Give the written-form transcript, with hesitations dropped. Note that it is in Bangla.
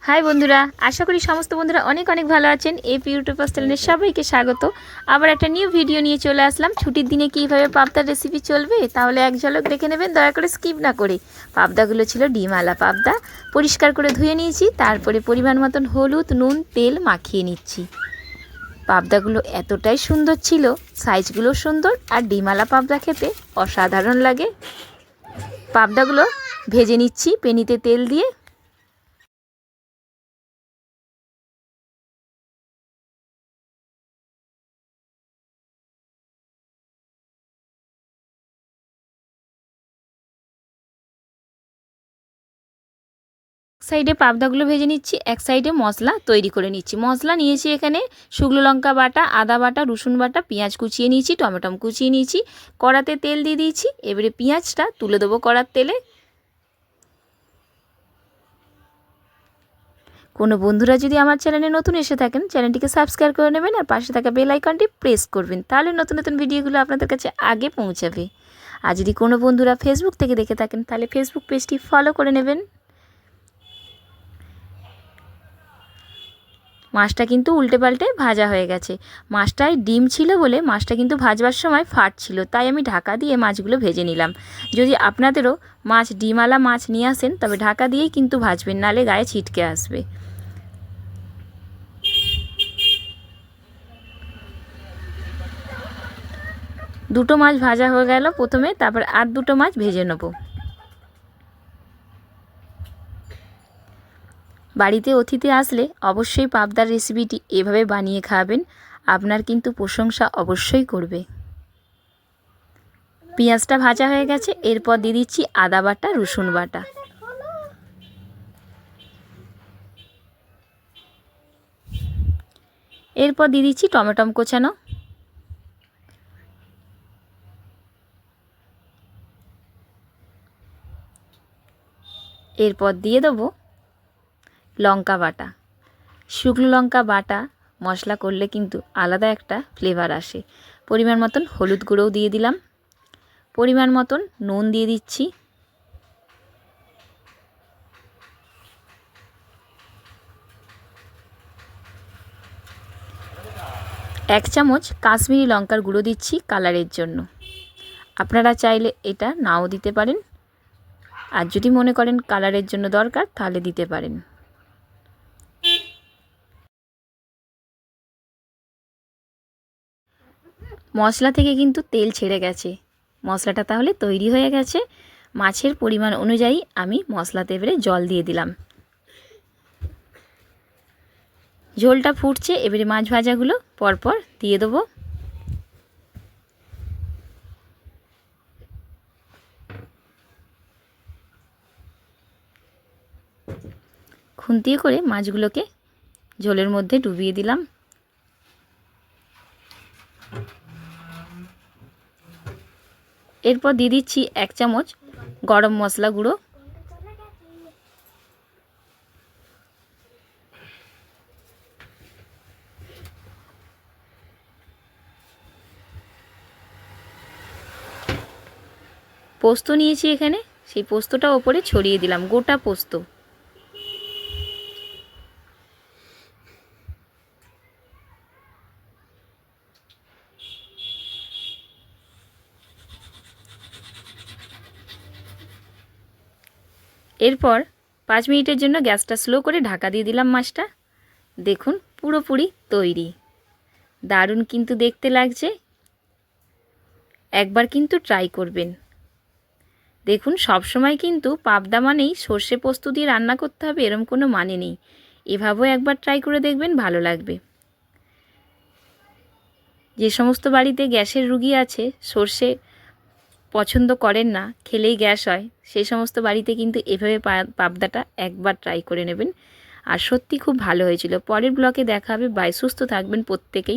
হাই বন্ধুরা, আশা করি সমস্ত বন্ধুরা অনেক অনেক ভালো আছেন। এপি ইউটিউব চ্যানেলে সবাইকে স্বাগত। আবার একটা নিউ ভিডিও নিয়ে চলে আসলাম। ছুটির দিনে কীভাবে পাবদার রেসিপি চলবে তাহলে এক ঝলক দেখে নেবেন, দয়া করে স্কিপ না করে। পাবদাগুলো ছিল ডিমওয়ালা পাবদা, পরিষ্কার করে ধুয়ে নিয়েছি। তারপরে পরিমাণ মতন হলুদ, নুন, তেল মাখিয়ে নিচ্ছি। পাবদাগুলো এতটাই সুন্দর ছিল, সাইজগুলো সুন্দর, আর ডিমওয়ালা পাবদা খেতে অসাধারণ লাগে। পাবদাগুলো ভেজে নিচ্ছি পেনিতে তেল দিয়ে। সাইডে পাবদাগুলো ভেজে নিচ্ছি, এক সাইডে মশলা তৈরি করে নিচ্ছি। মশলা নিয়েছি এখানে শুকনো লঙ্কা বাটা, আদা বাটা, রসুন বাটা, পেঁয়াজ কুচিয়ে নিয়েছি, টমেটো কুচিয়ে নিয়েছি। কড়াতে তেল দিয়ে দিয়েছি, এবারে পেঁয়াজটা তুলে দেবো কড়ার তেলে। কোনো বন্ধুরা যদি আমার চ্যানেলে নতুন এসে থাকেন, চ্যানেলটিকে সাবস্ক্রাইব করে নেবেন আর পাশে থাকা বেল আইকনটি প্রেস করবেন, তাহলে নতুন নতুন ভিডিওগুলো আপনাদের কাছে আগে পৌঁছাবে। আর যদি কোনো বন্ধুরা ফেসবুক থেকে দেখে থাকেন তাহলে ফেসবুক পেজটি ফলো করে নেবেন। মাছটা কিন্তু উল্টে পাল্টে ভাজা হয়ে গেছে। মাছটায় ডিম ছিল বলে মাছটা কিন্তু ভাজবার সময় ফাটছিল, তাই আমি ঢাকা দিয়ে মাছগুলো ভেজে নিলাম। যদি আপনাদেরও মাছ ডিমওয়ালা মাছ নিয়ে আসেন তবে ঢাকা দিয়েই কিন্তু ভাজবেন, নালে গায়ে ছিটকে আসবে। দুটো মাছ ভাজা হয়ে গেল প্রথমে, তারপর আর দুটো মাছ ভেজে নেব। বাড়িতে অতিথি আসলে অবশ্যই পাবদার রেসিপিটি এভাবে বানিয়ে খাওয়াবেন, আপনার কিন্তু প্রশংসা অবশ্যই করবে। পেঁয়াজটা ভাজা হয়ে গেছে, এরপর দিয়ে দিচ্ছি আদা বাটা, রসুন বাটা। এরপর দিয়ে দিচ্ছি টমেটো কোচানো। এরপর দিয়ে দেবো লঙ্কা বাটা। শুকনো লঙ্কা বাটা মশলা করলে কিন্তু আলাদা একটা ফ্লেভার আসে। পরিমাণ মতন হলুদ গুঁড়োও দিয়ে দিলাম, পরিমাণ মতন নুন দিয়ে দিচ্ছি। এক চামচ কাশ্মীরি লঙ্কার গুঁড়ো দিচ্ছি কালারের জন্য। আপনারা চাইলে এটা নাও দিতে পারেন, আর যদি মনে করেন কালারের জন্য দরকার তাহলে দিতে পারেন। মশলা থেকে কিন্তু তেল ছেড়ে গেছে, মশলাটা তাহলে তৈরি হয়ে গেছে। মাছের পরিমাণ অনুযায়ী আমি মশলাতে এবারে জল দিয়ে দিলাম। ঝোলটা ফুটছে, এবারে মাছ ভাজাগুলো পরপর দিয়ে দেবো। খুন্তিয়ে করে মাছগুলোকে ঝোলের মধ্যে ডুবিয়ে দিলাম। এরপর দিয়ে দিচ্ছি এক চামচ গরম মশলা গুঁড়ো। পোস্ত নিয়েছি এখানে, সেই পোস্তটা ওপরে ছড়িয়ে দিলাম, গোটা পোস্ত। এরপর 5 মিনিটের জন্য গ্যাসটা স্লো করে ঢাকা দিয়ে দিলাম মাছটা। দেখুন পুরোপুরি তৈরি, দারুণ কিন্তু দেখতে লাগছে। একবার কিন্তু ট্রাই করবেন। দেখুন সবসময় কিন্তু পাবদা মানেই সর্ষে পোস্ত দিয়ে রান্না করতে হবে এরম কোনো মানে নেই। এভাবেও একবার ট্রাই করে দেখবেন, ভালো লাগবে। যে সমস্ত বাড়িতে গ্যাসের রুগী আছে, সর্ষে পছন্দ করেন না, খেলেই গ্যাস হয়, সেই সমস্ত বাড়িতে কিন্তু এভাবে পাবদাটা একবার ট্রাই করে নেবেন। আর সত্যি খুব ভালো হয়েছিল। পরের ব্লগে দেখা হবে। বাই, সুস্থ থাকবেন প্রত্যেকেই।